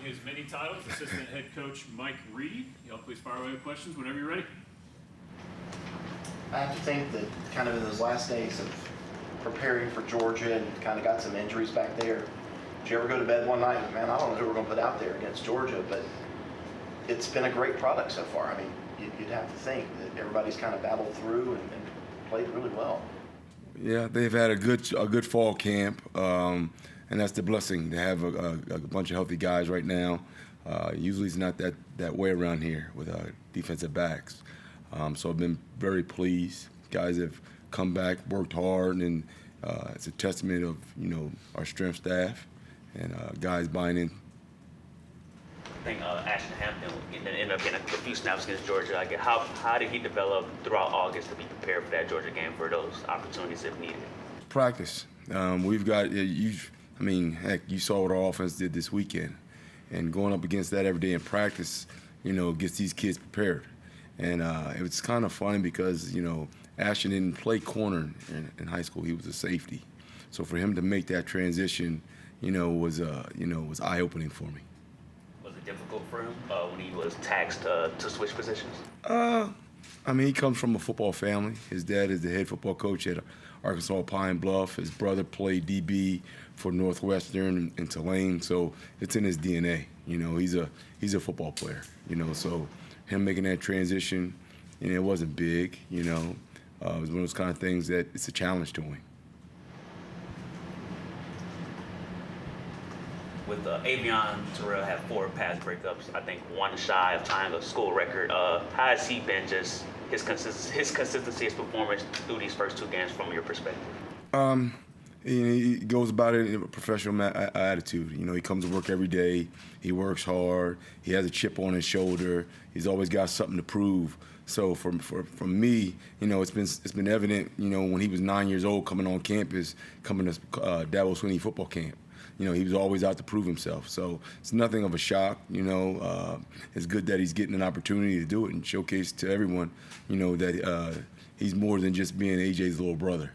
his many titles, assistant head coach Mike Reed. Y'all please fire away with questions whenever you're ready. I have to think that kind of in those last days of preparing for Georgia and kind of got some injuries back there, did you ever go to bed one night and, man, I don't know who we're going to put out there against Georgia, but it's been a great product so far. I mean, you'd have to think that everybody's kind of battled through and played really well. Yeah, they've had a good fall camp, and that's the blessing to have a bunch of healthy guys right now. Usually it's not that way around here with defensive backs. So I've been very pleased. Guys have come back, worked hard, and it's a testament of our strength staff and guys buying in. I think Ashton Hampton ended up getting a few snaps against Georgia. How did he develop throughout August to be prepared for that Georgia game for those opportunities if needed? Practice. We've got heck, you saw what our offense did this weekend, and going up against that every day in practice, gets these kids prepared. And it was kind of funny because Ashton didn't play corner in high school; he was a safety. So for him to make that transition, was eye-opening for me. Was it difficult for him when he was taxed to switch positions? He comes from a football family. His dad is the head football coach at Arkansas Pine Bluff. His brother played DB for Northwestern and Tulane, so it's in his DNA. He's a football player. So him making that transition, it wasn't big. It was one of those kind of things that it's a challenge to him. With Avieon Terrell had 4 pass breakups, I think one shy of tying a school record. How has he been, just his consistency, his performance through these first 2 games from your perspective? He goes about it in a professional attitude. He comes to work every day. He works hard. He has a chip on his shoulder. He's always got something to prove. So for me, it's been evident. When he was 9 years old, coming on campus, coming to Dabo Swinney football camp. He was always out to prove himself. So it's nothing of a shock. It's good that he's getting an opportunity to do it and showcase to everyone, that he's more than just being A.J.'s little brother.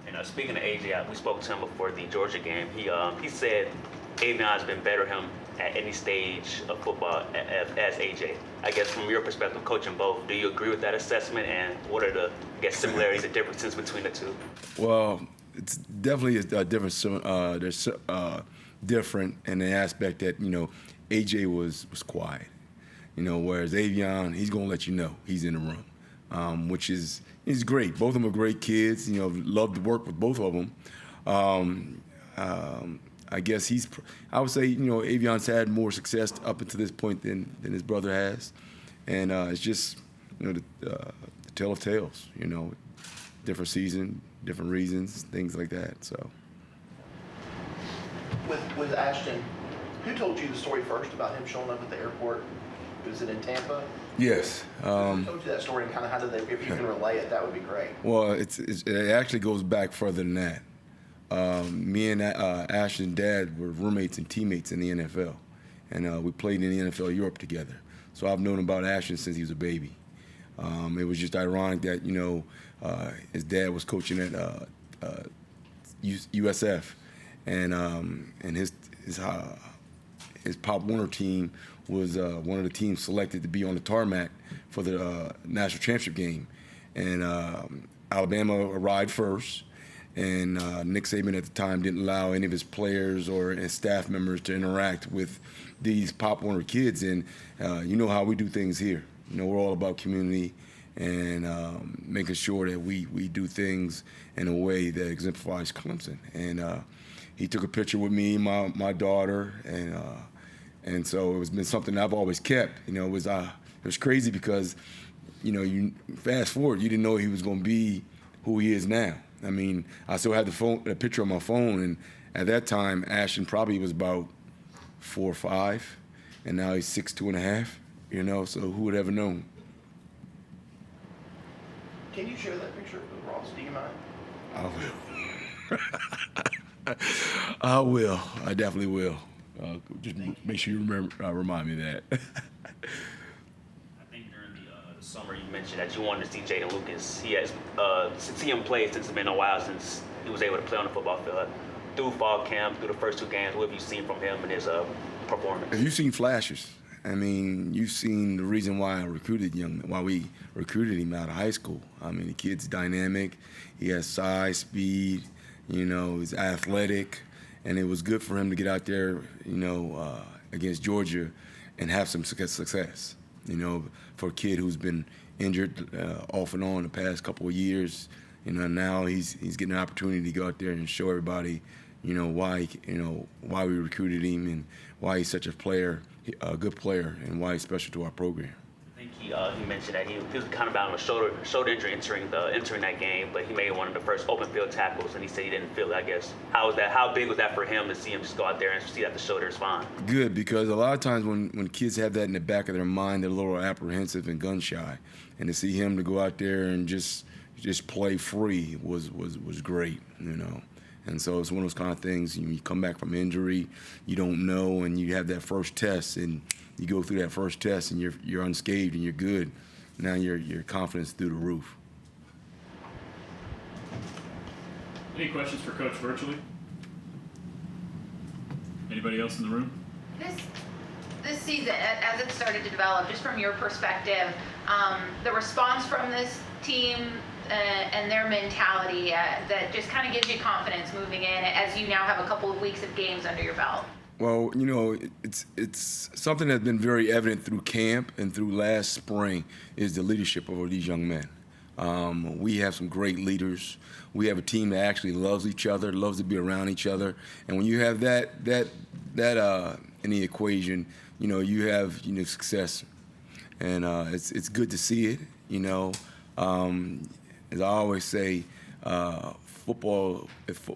And speaking of A.J., we spoke to him before the Georgia game. He said Avion's been better him at any stage of football as A.J. I guess from your perspective, coaching both, do you agree with that assessment? And what are the similarities and differences between the two? Well, it's definitely a difference. There's different in the aspect that A.J. was quiet, whereas Avieon, he's gonna let you know he's in the room, which is great. Both of them are great kids. Love to work with both of them. I guess I would say Avion's had more success up until this point than his brother has, and it's just the tale of tales. Different season, different reasons, things like that. So, With Ashton, who told you the story first about him showing up at the airport? Was it in Tampa? Yes. Who told you that story, and kind of how did they? If you can relay it, that would be great. Well, it actually goes back further than that. Me and Ashton's dad were roommates and teammates in the NFL, and we played in the NFL Europe together. So I've known about Ashton since he was a baby. It was just ironic that his dad was coaching at USF, and his Pop Warner team was one of the teams selected to be on the tarmac for the national championship game, and Alabama arrived first. And Nick Saban at the time didn't allow any of his players or his staff members to interact with these Pop Warner kids. And you know how we do things here. We're all about community and making sure that we do things in a way that exemplifies Clemson. And he took a picture with me, my daughter, and so it's been something I've always kept. It was crazy because you fast forward, you didn't know he was going to be who he is now. I still had the picture on my phone, and at that time, Ashton probably was about 4 or 5, and now he's 6'2 1/2. So who would ever known? Can you share that picture with Ross? Do you mind? I will. I will. I definitely will. Just make sure you remind me of that. Summer, you mentioned that you wanted to see Jeadyn Lukus. He has see him play since it's been a while since he was able to play on the football field. Through fall camp, through the first 2 games, what have you seen from him and his performance? You've seen flashes. I mean, you've seen the reason why we recruited him out of high school. I mean, the kid's dynamic. He has size, speed. He's athletic, and it was good for him to get out there, against Georgia, and have some success. For a kid who's been injured off and on the past couple of years, now he's getting an opportunity to go out there and show everybody, why we recruited him and why he's such a good player, and why he's special to our program. I think he mentioned that he was kind of bound with a shoulder injury entering that game, but he made one of the first open field tackles, and he said he didn't feel it. I guess how big was that for him to see him just go out there and see that the shoulder is fine? Good, because a lot of times when kids have that in the back of their mind, they're a little apprehensive and gun shy, and to see him to go out there and just play free was great, And so it's one of those kind of things, you come back from injury, you don't know, and you have that first test, and you go through that first test, and you're unscathed and you're good. Now your confidence is through the roof. Any questions for Coach virtually? Anybody else in the room? This season, as it started to develop, just from your perspective, the response from this team and their mentality that just kind of gives you confidence moving in as you now have a couple of weeks of games under your belt? Well, it's something that's been very evident through camp and through last spring is the leadership of these young men. We have some great leaders. We have a team that actually loves each other, loves to be around each other. And when you have that in the equation, you have success. And it's good to see it. As I always say, football. If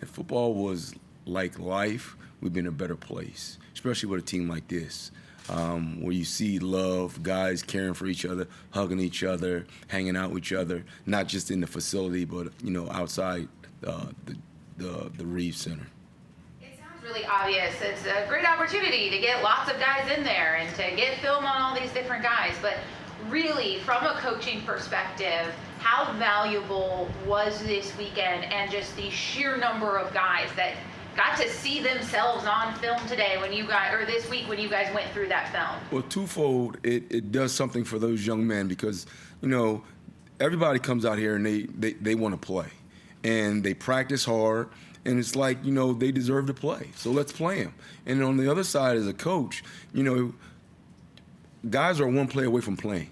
football was like life, we'd be in a better place, especially with a team like this, where you see love, guys caring for each other, hugging each other, hanging out with each other, not just in the facility, but outside the Reeves Center. It sounds really obvious. It's a great opportunity to get lots of guys in there and to get film on all these different guys. But really, from a coaching perspective, how valuable was this weekend and just the sheer number of guys that got to see themselves on film today this week when you guys went through that film? Well, twofold, it does something for those young men because, everybody comes out here and they want to play. And they practice hard, and it's like, they deserve to play. So let's play them. And on the other side, as a coach, guys are one play away from playing.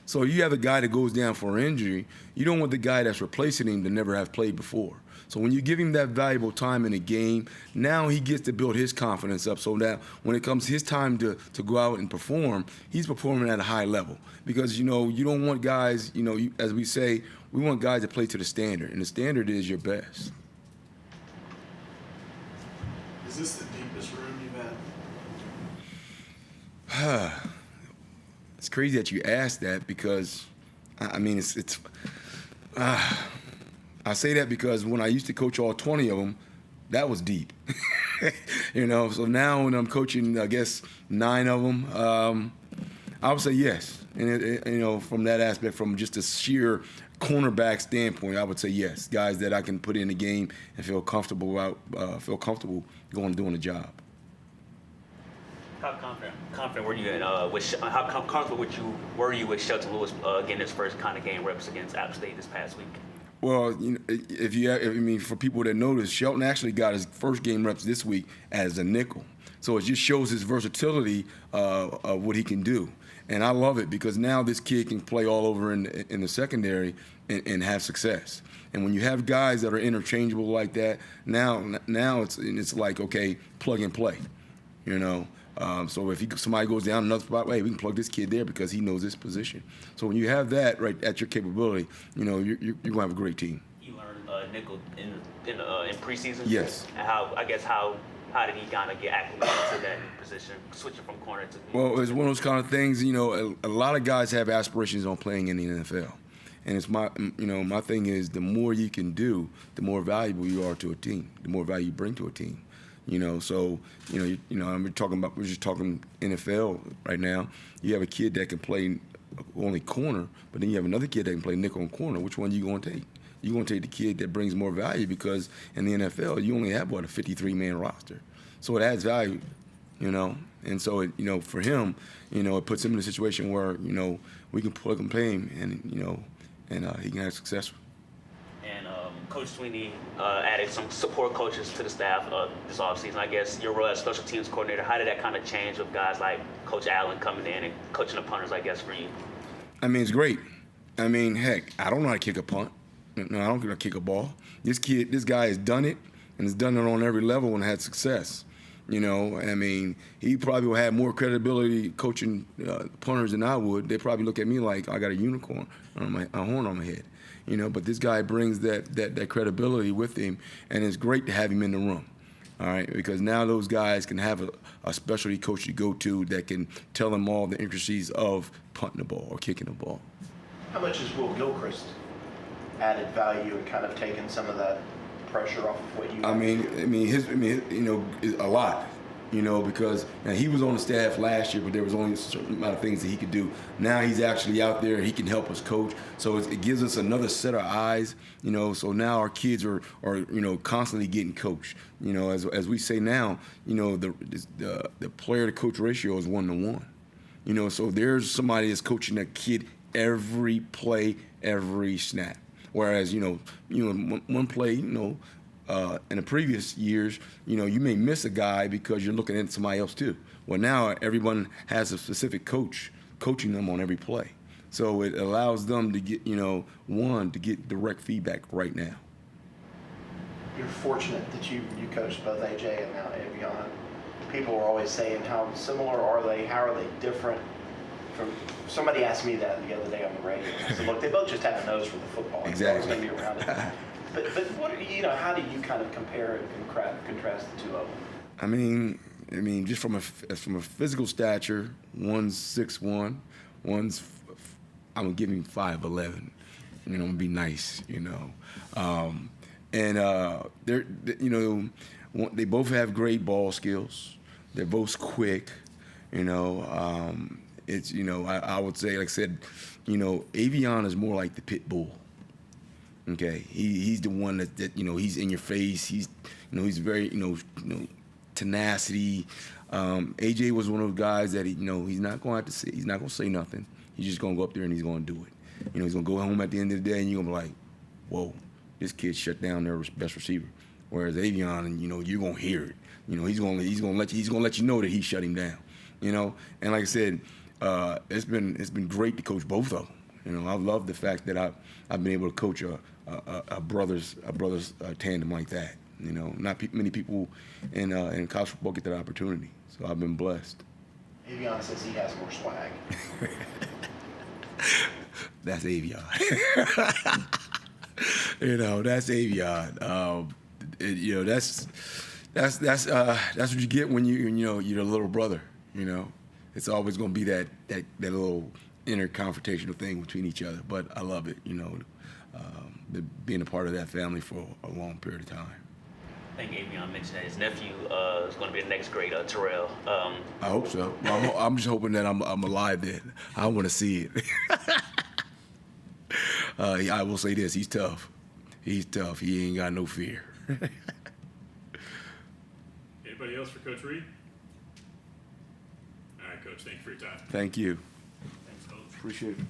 So you have a guy that goes down for injury, you don't want the guy that's replacing him to never have played before. So when you give him that valuable time in a game, now he gets to build his confidence up so that when it comes his time to go out and perform, he's performing at a high level. Because, you don't want guys, as we say, we want guys to play to the standard, and the standard is your best. Is this the deepest room you've had? It's crazy that you asked that because, I say that because when I used to coach all 20 of them, that was deep. So now when I'm coaching, I guess, 9 of them, I would say yes. And, from that aspect, from just a sheer cornerback standpoint, I would say yes. Guys that I can put in the game and feel comfortable going and doing the job. How confident were you in how comfortable were you with Shelton Lewis getting his first kind of game reps against App State this past week? Well, for people that notice, Shelton actually got his first game reps this week as a nickel. So it just shows his versatility of what he can do. And I love it because now this kid can play all over in the secondary and have success. And when you have guys that are interchangeable like that, now it's like, okay, plug and play, So if somebody goes down another spot, hey, we can plug this kid there because he knows this position. So when you have that right at your capability, you're going to have a great team. You learned nickel in preseason? Yes. And how did he kind of get acclimated to that position, switching from corner to? Well, it's one of those kind of things. A lot of guys have aspirations on playing in the NFL, and it's my thing is the more you can do, the more valuable you are to a team, the more value you bring to a team. We're just talking NFL right now. You have a kid that can play only corner, but then you have another kid that can play nickel and corner. Which one are you going to take? You're going to take the kid that brings more value because in the NFL, you only have, a 53-man roster. So it adds value you know. And so, it, you know, for him, you know, it puts him in a situation where, you know, we can plug and play him and, you know, and he can have success. And Coach Sweeney added some support coaches to the staff this offseason. I guess your role as special teams coordinator, how did that kind of change with guys like Coach Allen coming in and coaching the punters, I guess, for you? I mean, it's great. I mean, heck, I don't know how to kick a punt. No, I don't know how to kick a ball. This guy has done it, and has done it on every level and had success. You know, I mean, he probably will have more credibility coaching punters than I would. They probably look at me like I got a unicorn on a horn on my head. You know, but this guy brings that credibility with him, and it's great to have him in the room. All right, because now those guys can have a specialty coach to go to that can tell them all the intricacies of punting the ball or kicking the ball. How much has Will Gilchrist added value and kind of taken some of that pressure off of what you? I mean, you know, a lot. You know, because now he was on the staff last year, but there was only a certain amount of things that he could do. Now he's actually out there; he can help us coach. So it gives us another set of eyes. You know, so now our kids are you know, constantly getting coached. You know, as we say now, you know, the player to coach ratio is 1-to-1. You know, so there's somebody that's coaching that kid every play, every snap. Whereas you know, one play, you know. In the previous years, you know, you may miss a guy because you're looking at somebody else too. Well, now everyone has a specific coach coaching them on every play. So it allows them to get, you know, to get direct feedback right now. You're fortunate that you coached both A.J. and now Avieon. People are always saying, how similar are they? How are they different? Somebody asked me that the other day on the radio. I said, look, they both just have a nose for the football. Exactly. Going to be around it. But what are you know? How do you kind of compare and contrast the two of them? I mean, just from a physical stature, one's 6'1", I'm gonna give him 5'11". You know, I'm gonna be nice. You know, they're you know, they both have great ball skills. They're both quick. You know, it's, you know, I would say, like I said, you know, Avieon is more like the pit bull. Okay, he's the one that you know, he's in your face. He's, you know, he's very, you know, tenacity. A.J. was one of those guys that he's not going to have to say. He's not going to say nothing. He's just going to go up there and he's going to do it. You know, he's going to go home at the end of the day and you're going to be like, whoa, this kid shut down their best receiver. Whereas Avieon, you know, you're going to hear it. You know, he's going to let you know that he shut him down. You know, and like I said, it's been great to coach both of them. You know, I love the fact that I've been able to coach a brothers tandem like that. You know, not many people in college football get that opportunity. So I've been blessed. Avieon says he has more swag. That's Avieon. You know, that's Avieon. You know, that's what you get when you're a little brother. You know, it's always going to be that little inner confrontational thing between each other. But I love it. You know, being a part of that family for a long period of time. I think Avieon mentioned that his nephew is going to be the next great Terrell. I hope so. Well, I'm just hoping that I'm alive then. I want to see it. I will say this: he's tough. He's tough. He ain't got no fear. Anybody else for Coach Reed? All right, Coach. Thank you for your time. Thank you. Thanks, Coach. Appreciate it.